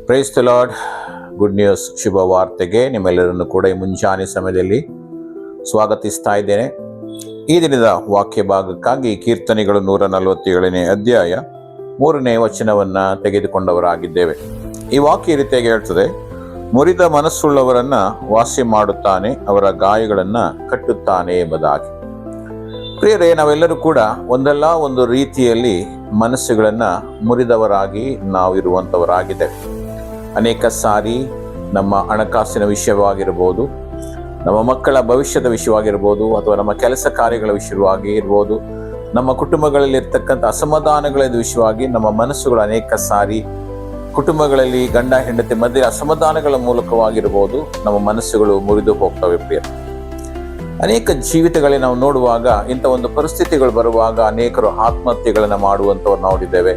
Price the Lord. Good news, ಶುಭ ವಾರ್ತೆಗೆ ನಿಮ್ಮೆಲ್ಲರನ್ನು ಕೂಡ ಈ ಮುಂಜಾನೆ ಸಮಯದಲ್ಲಿ ಸ್ವಾಗತಿಸ್ತಾ ಇದ್ದೇನೆ. ಈ ದಿನದ ವಾಕ್ಯ ಭಾಗಕ್ಕಾಗಿ ಕೀರ್ತನೆಗಳು 147ನೇ ಅಧ್ಯಾಯ 3ನೇ ವಚನವನ್ನ ತೆಗೆದುಕೊಂಡವರಾಗಿದ್ದೇವೆ. ಈ ವಾಕ್ಯ ಈ ರೀತಿಯಾಗಿ ಹೇಳ್ತದೆ: ಮುರಿದ ಮನಸ್ಸುಳ್ಳವರನ್ನ ವಾಸಿ ಮಾಡುತ್ತಾನೆ, ಅವರ ಗಾಯಗಳನ್ನ ಕಟ್ಟುತ್ತಾನೆ ಎಂಬುದಾಗಿ. ಪ್ರಿಯರೇ, ನಾವೆಲ್ಲರೂ ಕೂಡ ಒಂದಲ್ಲ ಒಂದು ರೀತಿಯಲ್ಲಿ ಮನಸ್ಸುಗಳನ್ನ ಮುರಿದವರಾಗಿ ನಾವಿರುವಂಥವರಾಗಿದ್ದೇವೆ. ಅನೇಕ ಸಾರಿ ನಮ್ಮ ಹಣಕಾಸಿನ ವಿಷಯವಾಗಿರ್ಬೋದು, ನಮ್ಮ ಮಕ್ಕಳ ಭವಿಷ್ಯದ ವಿಷಯವಾಗಿರ್ಬೋದು, ಅಥವಾ ನಮ್ಮ ಕೆಲಸ ಕಾರ್ಯಗಳ ವಿಷಯವಾಗಿ ಇರ್ಬೋದು, ನಮ್ಮ ಕುಟುಂಬಗಳಲ್ಲಿ ಇರ್ತಕ್ಕಂಥ ಅಸಮಾಧಾನಗಳ ವಿಷಯವಾಗಿ ನಮ್ಮ ಮನಸ್ಸುಗಳು ಅನೇಕ ಸಾರಿ ಕುಟುಂಬಗಳಲ್ಲಿ ಗಂಡ ಹೆಂಡತಿ ಮಧ್ಯೆ ಅಸಮಾಧಾನಗಳ ಮೂಲಕವಾಗಿರ್ಬೋದು ನಮ್ಮ ಮನಸ್ಸುಗಳು ಮುರಿದು ಹೋಗ್ತವೆ. ಪ್ರಿಯ, ಅನೇಕ ಜೀವಿತಗಳಲ್ಲಿ ನಾವು ನೋಡುವಾಗ ಇಂಥ ಒಂದು ಪರಿಸ್ಥಿತಿಗಳು ಬರುವಾಗ ಅನೇಕರು ಆತ್ಮಹತ್ಯೆಗಳನ್ನು ಮಾಡುವಂಥವ್ರು ನೋಡಿದ್ದೇವೆ,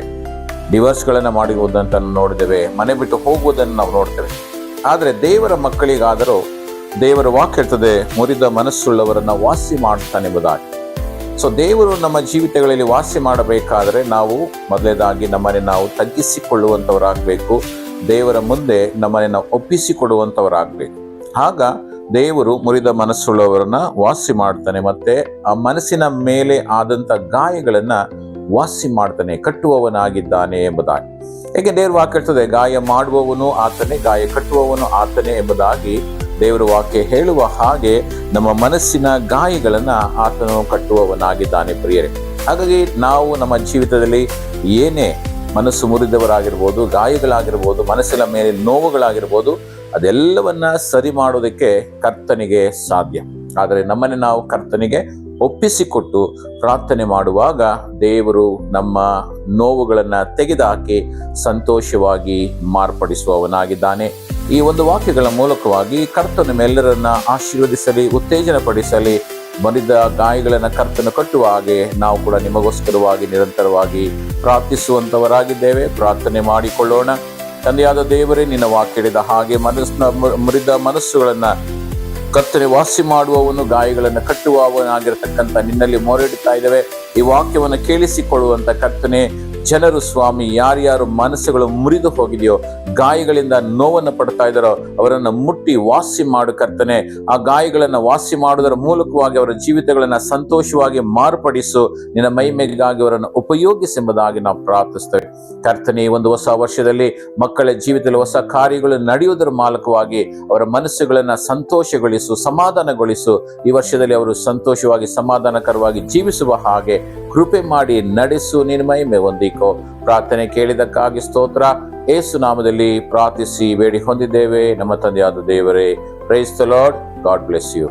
ಡಿವೋರ್ಸ್ಗಳನ್ನು ಮಾಡಿರುವುದಂತ ನೋಡಿದ್ದೇವೆ, ಮನೆ ಬಿಟ್ಟು ಹೋಗುವುದನ್ನು ನಾವು ನೋಡ್ತೇವೆ. ಆದರೆ ದೇವರ ಮಕ್ಕಳಿಗಾದರೂ ದೇವರ ವಾಕ್ಯ ಹೇಳ್ತದೆ, ಮುರಿದ ಮನಸ್ಸುಳ್ಳವರನ್ನ ವಾಸಿ ಮಾಡ್ತಾನೆ ಎಂಬುದಾಗಿ. ಸೊ ದೇವರು ನಮ್ಮ ಜೀವಿತಗಳಲ್ಲಿ ವಾಸಿ ಮಾಡಬೇಕಾದರೆ ನಾವು ಮೊದಲೇದಾಗಿ ನಮ್ಮನೆ ನಾವು ತಗ್ಗಿಸಿಕೊಳ್ಳುವಂಥವರಾಗಬೇಕು. ದೇವರ ಮುಂದೆ ನಮ್ಮನೆ ನಾವು ಒಪ್ಪಿಸಿಕೊಡುವಂಥವರಾಗಬೇಕು. ಆಗ ದೇವರು ಮುರಿದ ಮನಸ್ಸುಳ್ಳವರನ್ನ ವಾಸಿ ಮಾಡ್ತಾನೆ, ಮತ್ತೆ ಆ ಮನಸ್ಸಿನ ಮೇಲೆ ಆದಂಥ ಗಾಯಗಳನ್ನ ವಾಸಿ ಮಾಡ್ತಾನೆ, ಕಟ್ಟುವವನಾಗಿದ್ದಾನೆ ಎಂಬುದಾಗಿ. ಏಕೆ ದೇವರು ವಾಕ್ಯ ಹೇಳ್ತದೆ, ಗಾಯ ಮಾಡುವವನು ಆತನೇ, ಗಾಯ ಕಟ್ಟುವವನು ಆತನೇ ಎಂಬುದಾಗಿ ದೇವರ ವಾಕ್ಯ ಹೇಳುವ ಹಾಗೆ ನಮ್ಮ ಮನಸ್ಸಿನ ಗಾಯಗಳನ್ನ ಆತನು ಕಟ್ಟುವವನಾಗಿದ್ದಾನೆ. ಪ್ರಿಯರೇ, ಹಾಗಾಗಿ ನಾವು ನಮ್ಮ ಜೀವಿತದಲ್ಲಿ ಏನೇ ಮನಸ್ಸು ಮುರಿದವರಾಗಿರ್ಬೋದು, ಗಾಯಗಳಾಗಿರ್ಬೋದು, ಮನಸ್ಸಿನ ಮೇಲೆ ನೋವುಗಳಾಗಿರ್ಬೋದು, ಅದೆಲ್ಲವನ್ನ ಸರಿ ಮಾಡೋದಕ್ಕೆ ಕರ್ತನಿಗೆ ಸಾಧ್ಯ. ಆದರೆ ನಮ್ಮನ್ನು ನಾವು ಕರ್ತನಿಗೆ ಒಪ್ಪಿಸಿಕೊಟ್ಟು ಪ್ರಾರ್ಥನೆ ಮಾಡುವಾಗ ದೇವರು ನಮ್ಮ ನೋವುಗಳನ್ನ ತೆಗೆದುಹಾಕಿ ಸಂತೋಷವಾಗಿ ಮಾರ್ಪಡಿಸುವವನಾಗಿದ್ದಾನೆ. ಈ ಒಂದು ವಾಕ್ಯಗಳ ಮೂಲಕವಾಗಿ ಕರ್ತನು ನಮ್ಮೆಲ್ಲರನ್ನ ಆಶೀರ್ವದಿಸಲಿ, ಉತ್ತೇಜನ ಪಡಿಸಲಿ. ಮರಿದ ಗಾಯಗಳನ್ನು ಕರ್ತನು ಕಟ್ಟುವ ಹಾಗೆ ನಾವು ಕೂಡ ನಿಮಗೋಸ್ಕರವಾಗಿ ನಿರಂತರವಾಗಿ ಪ್ರಾರ್ಥಿಸುವಂತವರಾಗಿದ್ದೇವೆ. ಪ್ರಾರ್ಥನೆ ಮಾಡಿಕೊಳ್ಳೋಣ. ತಂದೆಯಾದ ದೇವರೇ, ನಿನ್ನ ವಾಕ್ಯ ಹೇಳಿದ ಹಾಗೆ ಮುರಿದ ಮನಸ್ಸುಗಳನ್ನ ಕರ್ತನೆ ವಾಸಿ ಮಾಡುವವನು, ಗಾಯಗಳನ್ನು ಕಟ್ಟುವವನಾಗಿರತಕ್ಕಂಥ ನಿನ್ನಲ್ಲಿ ಮೊರೆಯಿಡ್ತಾ ಇದ್ದೇವೆ. ಈ ವಾಕ್ಯವನ್ನು ಕೇಳಿಸಿಕೊಳ್ಳುವಂತ ಕರ್ತನೆ, ಜನರು ಸ್ವಾಮಿ ಯಾರ್ಯಾರು ಮನಸ್ಸುಗಳು ಮುರಿದು ಹೋಗಿದೆಯೋ, ಗಾಯಗಳಿಂದ ನೋವನ್ನು ಪಡ್ತಾ ಇದ್ದಾರೋ ಅವರನ್ನು ಮುಟ್ಟಿ ವಾಸಿ ಮಾಡು ಕರ್ತನೆ. ಆ ಗಾಯಗಳನ್ನು ವಾಸಿ ಮಾಡುವುದರ ಮೂಲಕವಾಗಿ ಅವರ ಜೀವಿತಗಳನ್ನ ಸಂತೋಷವಾಗಿ ಮಾರ್ಪಡಿಸು. ನಿನ್ನ ಮಹಿಮೆಗಾಗಿ ಅವರನ್ನು ಉಪಯೋಗಿಸೆಂಬುದಾಗಿ ನಾವು ಪ್ರಾರ್ಥಿಸ್ತೇವೆ. ಕರ್ತನೆ, ಈ ಒಂದು ಹೊಸ ವರ್ಷದಲ್ಲಿ ಮಕ್ಕಳ ಜೀವಿತದಲ್ಲಿ ಹೊಸ ಕಾರ್ಯಗಳು ನಡೆಯುವುದರ ಮೂಲಕವಾಗಿ ಅವರ ಮನಸ್ಸುಗಳನ್ನ ಸಂತೋಷಗೊಳಿಸು, ಸಮಾಧಾನಗೊಳಿಸು. ಈ ವರ್ಷದಲ್ಲಿ ಅವರು ಸಂತೋಷವಾಗಿ ಸಮಾಧಾನಕರವಾಗಿ ಜೀವಿಸುವ ಹಾಗೆ ಕೃಪೆ ಮಾಡಿ ನಡೆಸು. ನಿನ್ನ ಮಹಿಮೆ ಹೊಂದಿಕೋ. ಪ್ರಾರ್ಥನೆ ಕೇಳಿದಕ್ಕಾಗಿ ಸ್ತೋತ್ರ. ಯೇಸು ನಾಮದಲ್ಲಿ ಪ್ರಾರ್ಥಿಸಿ ಬೇಡಿ ಹೊಂದಿದ್ದೇವೆ ನಮ್ಮ ತಂದೆಯಾದ ದೇವರೇ. Praise the lord. God bless you.